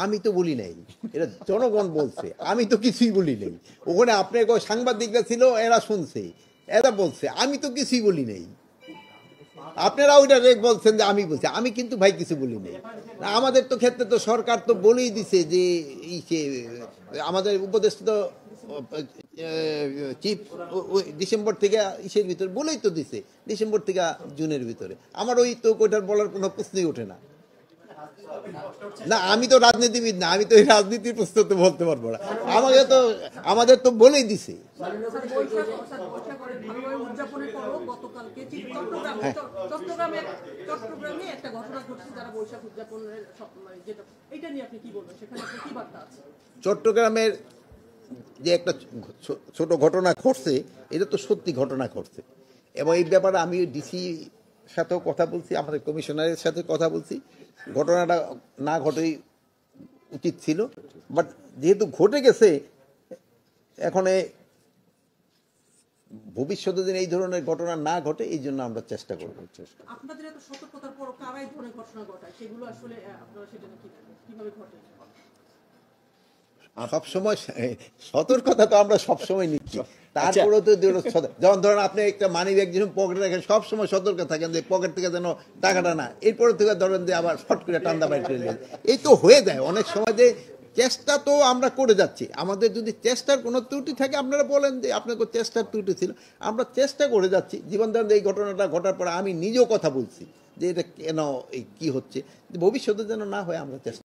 আমি তো বলি নাই, এটা জনগণ বলছে, আমি তো কিছুই বলি নাই। ওখানে আপনার সাংবাদিকরা ছিল, এরা শুনছে, এরা বলছে, আমি তো কিছুই বলি নাই। আপনারা ওইটা বলছেন যে আমি বলছি, আমি কিন্তু ভাই কিছু বলি নাই। আমাদের তো ক্ষেত্রে তো সরকার তো বলেই দিছে যে আমাদের উপদেষ্টা তো চিফ ডিসেম্বর থেকে ইসের ভিতরে বলেই তো দিছে, ডিসেম্বর থেকে জুনের ভিতরে। আমার ওই তো ওইটার বলার কোনো প্রশ্নই ওঠে না। না, আমি তো রাজনীতিবিদ না, আমি তো এই রাজনীতির প্রশ্ন তো বলতে পারবো না। আমাকে তো আমাদের তো বলেই দিছে। চট্টগ্রামের যে একটা ছোট ঘটনা ঘটছে, এটা তো সত্যি ঘটনা ঘটছে, এবং এই ব্যাপারে আমি ডিসি সাথেও কথা বলছি, আমাদের কমিশনারের সাথে কথা বলছি। ঘটনাটা না ঘটেই উচিত ছিল, বাট যেহেতু ঘটে গেছে, এখন ভবিষ্যতে দিন এই ধরনের ঘটনা না ঘটে, এই জন্য আমরা চেষ্টা করব। আপনাদের এত সতর্কতার পরও কারা এই ধরনের ঘটনা ঘটায়, সেগুলো আসলে আপনারা সেটা কিভাবে ঘটে? সবসময় সতর্কতা তো আমরা সবসময় নিচ্ছি, তারপরেও তো যেমন ধরেন আপনি একটা মানি ব্যাগ যখন পকেটে রাখেন, সবসময় সতর্ক থাকেন যে পকেট থেকে যেন টাকাটা না, এরপরে থেকে ধরেন যে আবার ফট করে টান্দা বাইর করে নেন। এই তো হয়ে যায় অনেক সময়। যে চেষ্টা তো আমরা করে যাচ্ছি, আমাদের যদি চেষ্টার কোনো ত্রুটি থাকে আপনারা বলেন যে আপনাকে চেষ্টার ত্রুটি ছিল, আমরা চেষ্টা করে যাচ্ছি। জীবনদান এই ঘটনাটা ঘটার পরে আমি নিজেও কথা বলছি যে এটা কেন, এই কী হচ্ছে, ভবিষ্যতে যেন না হয় আমরা চেষ্টা